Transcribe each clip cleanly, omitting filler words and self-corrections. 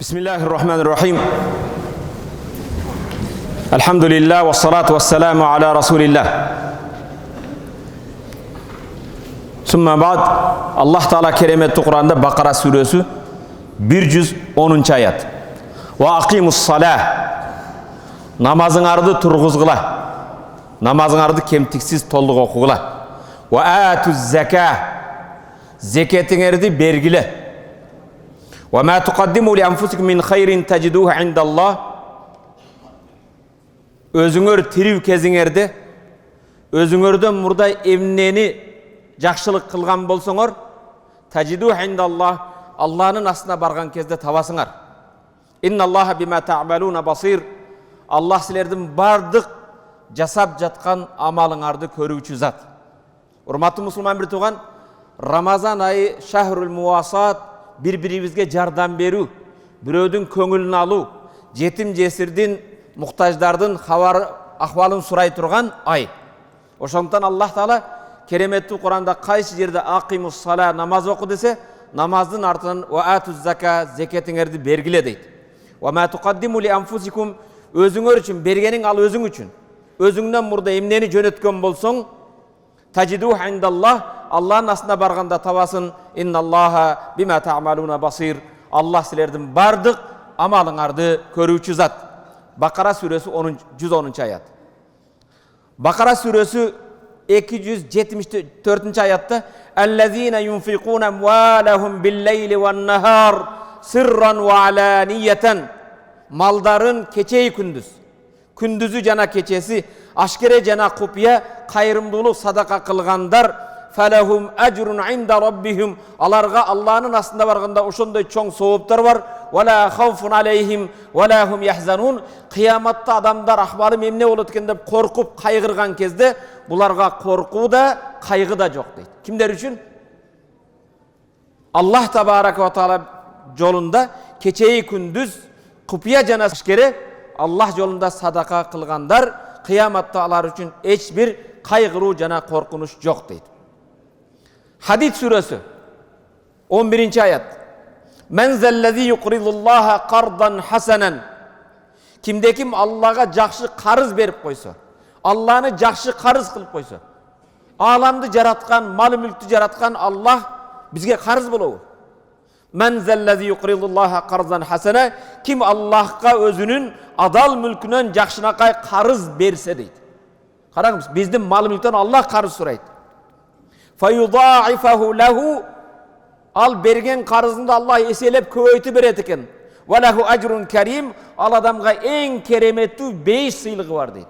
Bismillahirrahmanirrahim. Elhamdülillah ve salatu ve selamu ala Resulillah. Summa ba'd. Allah Teala keremetli Kur'an'da Bakara suresi 110. ayet. Ve akimus salah. Namazыңарды turguzgula. Namazыңарды kemtiksiz tolluk okugula. Ve atuz zakah. Zeketіңерді bergile. وَمَا تُقَدِّمُوا لِأَنْفُسِكُمْ مِنْ خَيْرٍ تَجِدُوهُ عِنْدَ اللّٰهِ Özüңөр tiriw кезиңерде, özüңөрдөн murda emneni жақшылык кылган болсоңор, تَجِدُوهُ عِنْدَ اللّٰهِ Allah'ın астына барган кезде табасыңар. إِنَّ اللّٰهَ بِمَا تَعْمَلُونَ بَصِيرٌ Allah силердин бардык жасап жаткан амалыңарды көрүүчү зат. Урматтуу мусулман бир тууган, Рамазан айы шахрул муасат, bir-birimizге жардам берүү, бирөөдүн көңүлүн алуу, жетим жесирдин, муктаждардын хабар ахвалын сурай турган ай. Ошондуктан Аллах Таала кереметтүү Кур'анда кайсы жерде акимус сала намаз оку десе, намаздын артынан ва атуз зака зекетиңерди бергиле дейт. Ва ма туқаддиму ли анфусикум өзүңөр үчүн бергениң ал өзүң үчүн. Өзүңдөн мурда эмнени жөнөткөн болсоң, тажидух индаллах Allah'ın астына барганда табасын. Инналлаха бима та'малуна басир. Allah силердин бардык амалыңарды көрүүчү зат. Bakara suresi 110. ayet. Bakara suresi 274. ayette "Ellezine yunfikuna amwalahum bil-leyli ven-nahar sirran ve alaniyeten" Maldarın keçeyi kündüz. Kündüzü jana keçesi, aşkere jana kupiya kayırımdуулuk sadaka kılgandar فَلَهُمْ اَجْرٌ عِنْدَ رَبِّهِمْ Alarga Allah'ın aslında barganda oşondoy çoğ soğuptar var. وَلَا خَوْفٌ عَلَيْهِمْ وَلَا هُمْ يَحْزَنُونَ Kıyamatta adamlar ahvalım emne olutken de korkup kaygırgan kezde bularga korku da kaygı da yok deydi. Kimler için? Allah Tebaraka ve Teala yolunda keçeyi kündüz kupiya jana aşkere Allah yolunda sadaka kılgandar kıyamatta alar için hiçbir kaygıruu jana korkunuş yok deydi. Hadid suresi 11. ayet. Men zellezî yukridullâhe qardan hasanen Kimde kim Allah'a jakşı karız berip koysa, Allah'ını jakşı karız kılıp koysa, alamdı jaratkan, malı mülktü jaratkan Allah bizge karız buluğu. Men zellezî yukridullâhe qardan hasene Kim Allah'a özünün adal mülkünün jakşınakay karız berse deydi. Karаңыз, bizden malı mülkten Allah karız suraydı. فَيُضَاعِفَهُ لَهُ Al bergen karızında Allah eselep kööйтü beret eken. وَلَهُ اَجْرٌ kerim Al adamga en keremetli 5 sıylığı var deydi.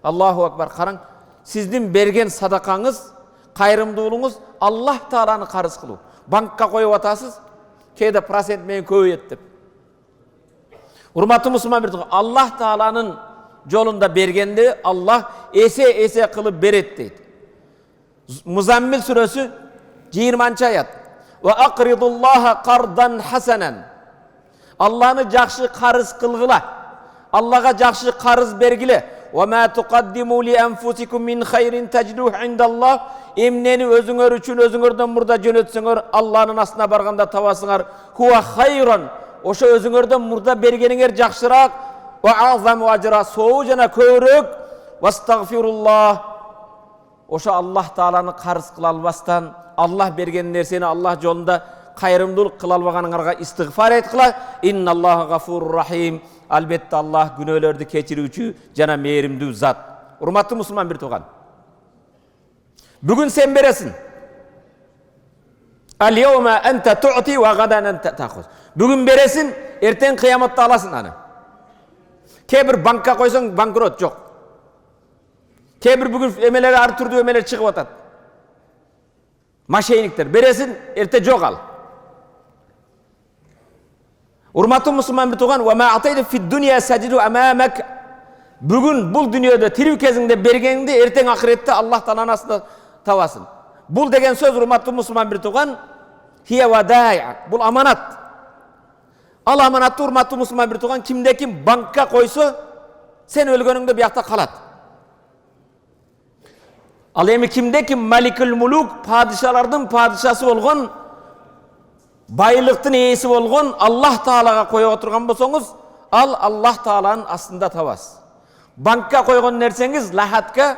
Allahu Ekber. Karang, sizin bergen sadakanız, kayrımdуулуңуз Allah Taala'nı karız kılуу. Bankka koyup atasız, keyde prosent men kööyet dep. Urmatlı Müslüman bir Allah Taala'nın yolunda bergende Allah ese kılıp beret deydi. Muzammil suresi 20. ayet. Ve akridullaha qardan hasanen Allah'ını jakşı karız kılgıla. Allah'a jakşı karız bergile. Ve ma tuqaddimu li enfusikum min hayrin tecduh indallah Emneni özüңөр üçün özüңөрden murda jönötsöңөр Allah'ın астына barganda tabasыңар. Huwa hayran Oşo özüңörden murda bergeniңер jakşırak ve azamu ajra soğu jana köörök. Vestagfirullah Oşa Allah Taala'nı karız kıla alбастан Allah bergen nerseni Allah yolunda kayrımdılık kıla alбаганыңарга istiğfar et kıla. İnnallahu gafurur rahim. Albatta Allah günöөлөрдү keçirүүчү jana meeримдүү zat. Urmatlı Müslüman bir tuğan. Bugün sen beresin. Al yevme ente tu'ti ve gadan ente ta'khuz. Bugün beresin, erten kıyamatta alasın anı. Kebir banka koysan bankrot yok. Kebir bugün emeleri her türlü emeler çıkıp atat. Maşeynikler. Beresin, erte çok al. Urmatlı Müslüman bir tuğan. وَمَا عَطَيْدِ فِي الدُّنْيَا سَجِدُ أَمَامَكَ Bugün bul dünyada tiriw kezinde bergeninde erten ahirette Allah Taala'nın астына tabasın. Bul degen söz urmatlı Müslüman bir tuğan. Hiye vadâ'a. Bul amanat. Al amanatı urmatlı Müslüman bir tuğan. Kimde kim banka koysa sen ölgönüngde bir yakta kalat. Al emi kimde kim Malikül Muluk padişalardan padişası olgun байлықтың ээси болгон Аллах Таалага коюп отурган болсоңуз, ал Аллах Тааланын астында табасыз. Банкка койгон нерсеңиз лахатка,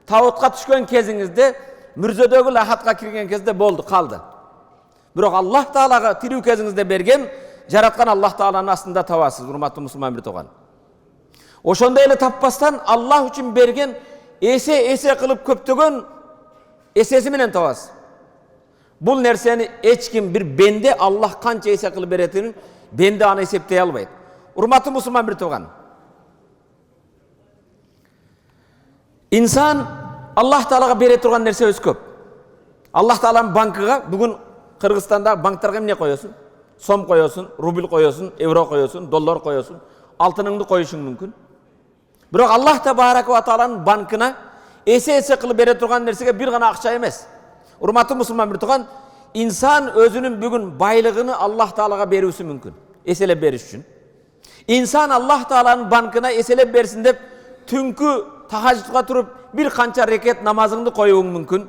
табутка түшкөн кезиңизде, мүрзөдөгү лахатка кирген кезде болду, калды. Бирок Аллах Таалага тирүү кезиңизде берген, жараткан Аллах Тааланын астында табасыз, урматтуу мусулман бир тууган. Ошондой эле таппастан Аллах үчүн берген эсе кылып көптөгөн эсеси менен табасыз. Бул нерсени эч ким бир бенде Аллах канча эсе кылып беретинин бенде аны эсептей албайт. Урматтуу мусулман бир тууган. Инсан Аллах Таалага бере турган нерсебиз көп. Аллах Тааланын банкыга бүгүн Кыргызстанда банктарга эмне коесуң? Сом коесуң, рубль коесуң, евро коесуң, доллар коесуң, алтыныңды коюшуң мүмкүн. Бирок Аллах Табарака ва Тааланын банкына эсе кылып бере турган нерсеге бир гана акча эмес. Урматтуу мусулман бир тууган, инсан өзүнүн бүгүн байлыгын Аллах Таалага берүүсү мүмкүн. Эселеп бериш үчүн. Инсан Аллах Тааланын банкына эселеп берсин деп түнкү тахажжудка туруп бир канча рекет намазыңды коюуң мүмкүн.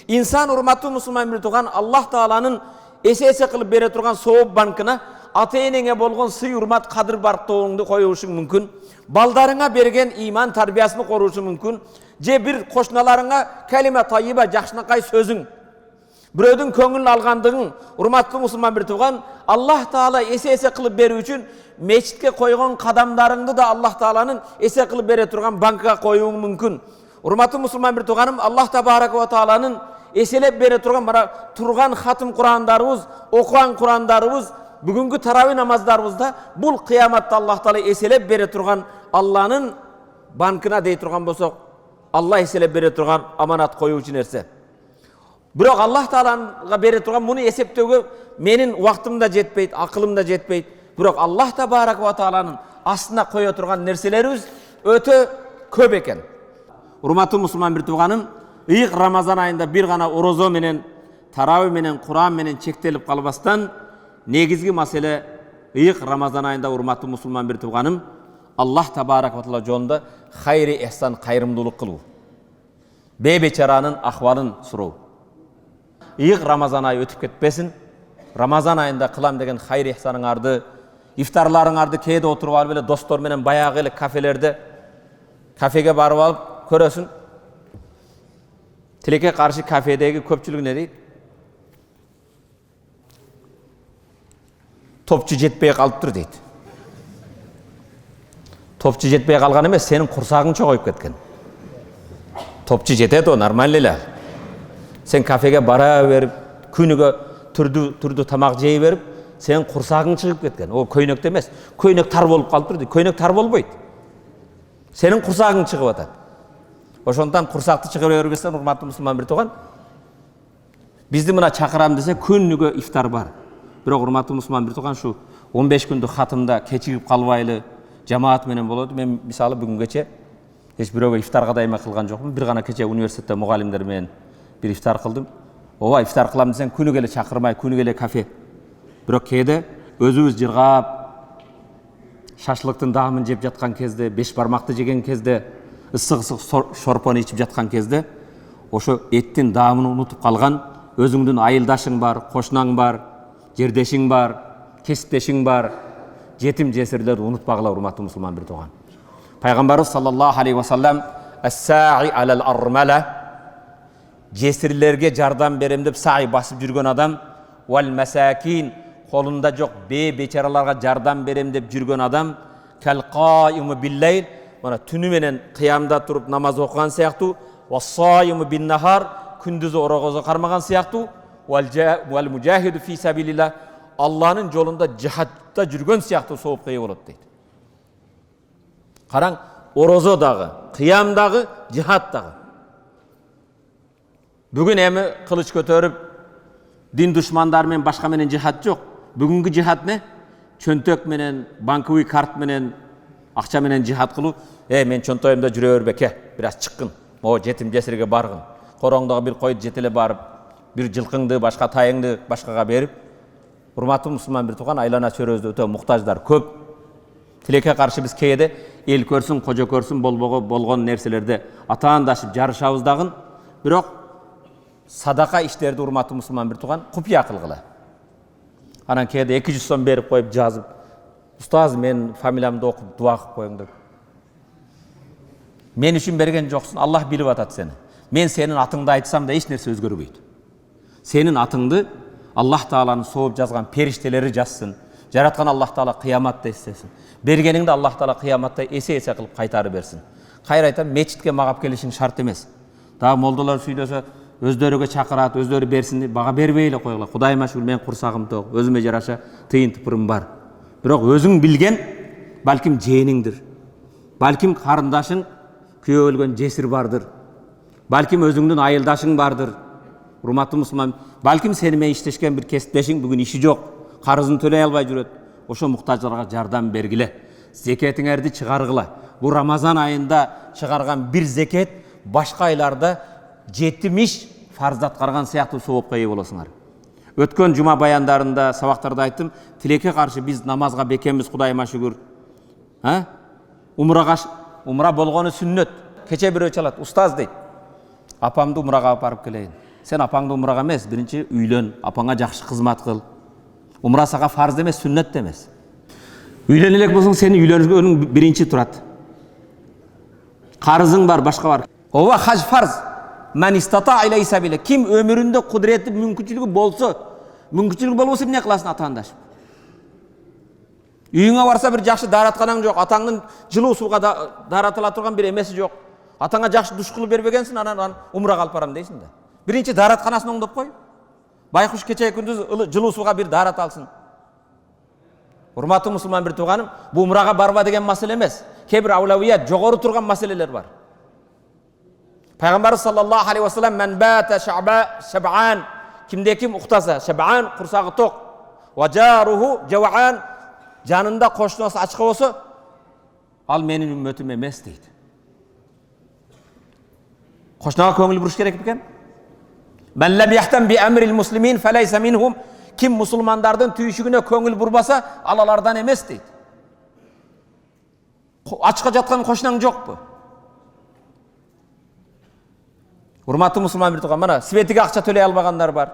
Инсан урматтуу мусулман бир тууган, Аллах Тааланын эсе кылып бере турган сооп банкына ата-энеңе болгон сый урмат кадыр барктооңду коюушуң мүмкүн. Балдарыңа берген иман тарбиясын корушуң мүмкүн. Же бир кошуналарыңа калима тайыба жакшынакай сөзүң, бирөөдүн көңүлүн алгандыгың, урматтуу мусулман бир тууган, Аллах Таала эсе кылып берүү үчүн мечитке койгон кадамдарыңды да Аллах Тааланын эсе кылып бере турган банкка коюуң мүмкүн. Урматтуу мусулман бир тууганым, Аллах Табарака ва Тааланын эселеп бере турган мына турган хатым Курандарыбыз, окуган Курандарыбыз, бүгүнкү тарави намаздарыбызда бул кыяматта Аллах Таала эселеп бере турган Алланын банкына дей турган болсок, Алла эселеп бере турган аманат коюучу нерсе. Бирок Аллах Таалага бере турган муну эсептөөгө менин убактым да жетпейт, акылым да жетпейт. Бирок Аллах Табарака ва Тааланын астына кое турган нерселерибиз өтө көп экен. Урматтуу мусулман бир тууганым, ыйык Рамазан айында бир гана орозо менен, тарави менен, Куран менен чектелип калбастан, негизги маселе ыйык Рамазан айында урматтуу мусулман бир тууганым, Аллах Табарака ва Таала жолунда хайри эхсан, кайрымдуулук кылуу. Бейбечаранын акыбалын суроо. Ыйык Рамазан айы өтүп кетпесин. Рамазан айында кылам деген хайри эхсаныңарды, ифтарларыңарды кээде отуруп алып эле достор менен баягы эле кафелерде кафеге барып алып көрөсүң. Тилекке каршы кафедеги көпчүлүк не дейт? Топчу жетпей калыптыр дейт. Топчу жетпей калган эмес, сенин курсагың чогоюп кеткен. Топчу жетет, о нормально эле. Сен кафеге бара берип, күнүгө түрдүү тамак жей берип, сенин курсагың чыгып кеткен. О көйнөктө эмес, көйнөк тар болуп калыптыр дейт. Көйнөк тар болбойт. Сенин курсагың чыгып атат. Ошондон курсакты чыгыра бербестен, урматтуу мусулман бир тууган, бизди мына чакырам десе күнүгө ифтар бар. Бирок урматтуу мусулман бир тууган, шу 15 күндүк хатымда кечигип калбайлы жамаат менен болот. Мен мисалы бүгүнгөчө эч бирөөгө ифтарга дайыма кылган жокмун. Бир гана кече университетте мугалимдер менен бир ифтар кылдым. Ооба, ифтар кылам десең күнүгө эле чакырмай, күнүгө эле кафе. Бирок кээде өзүбүз жыргап, шашлыктын даамын жеп жаткан кезде, беш бармакты жеген кезде, ысык шорпону ичип жаткан кезде, ошо эттин даамын унутуп калган, өзүңдүн айылдашың бар, кошунаң бар, жердешиң бар, кесиптешиң бар, жетим жесирлерди унутпагыла, урматтуу мусулман бир тууган. Пайгамбарыбыз саллаллаху алейхи ва саллям ас-саи алал армала, жесирлерге жардам берем деп саи басып жүргөн адам, вал масакин, колунда жок бечараларга жардам берем деп жүргөн адам, кал qaim bil-layl, мына түнү менен кыямда туруп намаз окуган сыяктуу, вас-saim bin-nahar, күндүзү орогозо кармаган сыяктуу, вал мужахиду фи сабилилlah, Алланын жолунда жихадта жүргөн сыяктуу соопка ээ болот дейт. Караң, орозо дагы, кыям дагы, жихад дагы. Бүгүн эми кылыч көтөрүп, дин душмандары менен башка менен жихад жок. Бүгүнкү жихад не? Чөнтөк менен, банковый карт менен, акча менен жихад кылуу. Мен чөнтөйүмдө жүрө бербеке, бир аз чыккын. О, жетим жесирге баргын. Короңдогу бир койду жетеле барып, бир жылкыңды, башка тайыңды башкага берип, урматтуу мусулман бир тууган, айлана чөйрөбүздө өтө муктаждар көп. Тилекке каршы биз кээде эл көрсүн, кожо көрсүн болгон нерселерде атаандашып жарышабыз дагы, бирок садака иштерди урматтуу мусулман бир тууган купуя кылгыла. Анан кээде 200 сом берип коюп жазып, устаз менин фамилиямды окуп дуа кылып коюң деп. Мен үчүн берген жоксун, Аллах билип атат сени. Мен сенин атыңды айтсам да эч нерсе өзгөрбөйт. Сенин атыңды Аллах Тааланын сооп жазган периштелери жазсын. Жараткан Аллах Таала кыяматта эстесин. Бергениңди Аллах Таала кыяматта эсе-эсе кылып кайтарып берсин. Кайра айтам, мечитке магап келишиң шарт эмес. Дагы молдолор сүйлөсө, өздөрүгө чакырат, өздөрү берсин деп бага бербей эле койгула. Кудайыма шүгүр, мен курсагым ток, өзүмө жараша тыйын тыпырым бар. Бирок өзүң билген, балким жээниңдир. Балким карындашың күйөө өлгөн жесир бардыр. Балким өзүңдүн айылдашың бардыр. Урматтуу мусулман, балким сени менен иштешкен бир кесиптешиң бүгүн иши жок, карызын төлөй албай жүрөт. Ошо муктаждарга жардам бергиле. Зекетиңерди чыгаргыла. Бу Рамазан айында чыгарган бир зекет башка айларда 70 фарз аткарган сыяктуу соопко ээ болосуңар. Өткөн жума баяндарында, сабактарда айттым, тилекке каршы биз намазга бекемиз, Кудайыма шүгүр. Умра болгону сүннөт. Кече бирөө чалат, устаз дейт. Апамды умрага апарып келейин. Сен апаңды умрага эмес, биринчи үйлөн, апаңа жакшы кызмат кыл. Умра сага фарз эмес, сүннөт эмес. Үйлөнө элек болсоң, сени үйлөнгөнүң биринчи турат. Карызың бар, башка бар. Ова хаж фарз. Ман истата илей сабиле. Ким өмүрүндө кудурети, мүмкүнчүлүгү болсо, мүмкүнчүлүгү болбосо эмне кыласың атаандашып? Үйүңө барса бир жакшы даратканаң жок, атаңдын жылуу сууга даратыла турган бир эмеси жок. Атаңа жакшы душ кылып бербегенсиң, анан умрага алып барам дейсиң да. Биринчи даратканасын оңдоп кой. Байкуш кечээ күндүз жылуу сууга бир дарат алсын. Урматтуу мусулман бир тууганым, бу умрага барба деген маселе эмес. Кээ бир аулавият жогору турган маселелер бар. Пайгамбарыбыз саллаллаху алейхи ва саллям мен бата шаб'ан, кимде ким уктаса, шаб'ан курсагы ток, ва жаруху жав'ан, жанында кошунасы ачка болсо, ал менин үммөтүм эмес дейт. Кошунага көңүл буруш керек бекен? Мен лем яхтам би амрил муслимин фалайса минхум. Ким мусулмандардын түйшүгүнө көңүл бурбаса, ал алардан эмес дейт. Ачка жаткан кошунаң жокпу? Урматтуу мусулман бир тууган, мана светиге акча төлөй албагандар бар.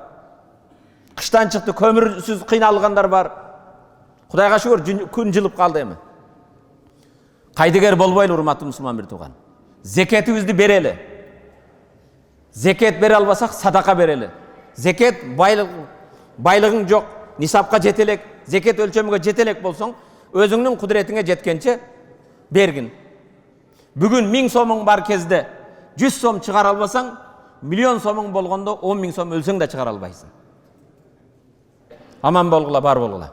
Кыштан чыкты, көмүрсүз кыйналгандар бар. Кудайга шүгүр, күн жылып калды эми. Кайдыгер болбойлу, урматтуу мусулман бир тууган. Зекетибизди берели. Зекет бере албасак, садака берели. Зекет байлыгың жок, нисапка жетелек, зекет өлчөмүгө жетелек болсоң, өзүңнүн кудуретиңе жеткенче бергин. Бүгүн 1000 сомуң бар кезде 100 сом чыгара албасаң, миллион сомуң болгондо 10 000 сом өлсөң да чыгара албайсың. Аман болгула, бар болгула.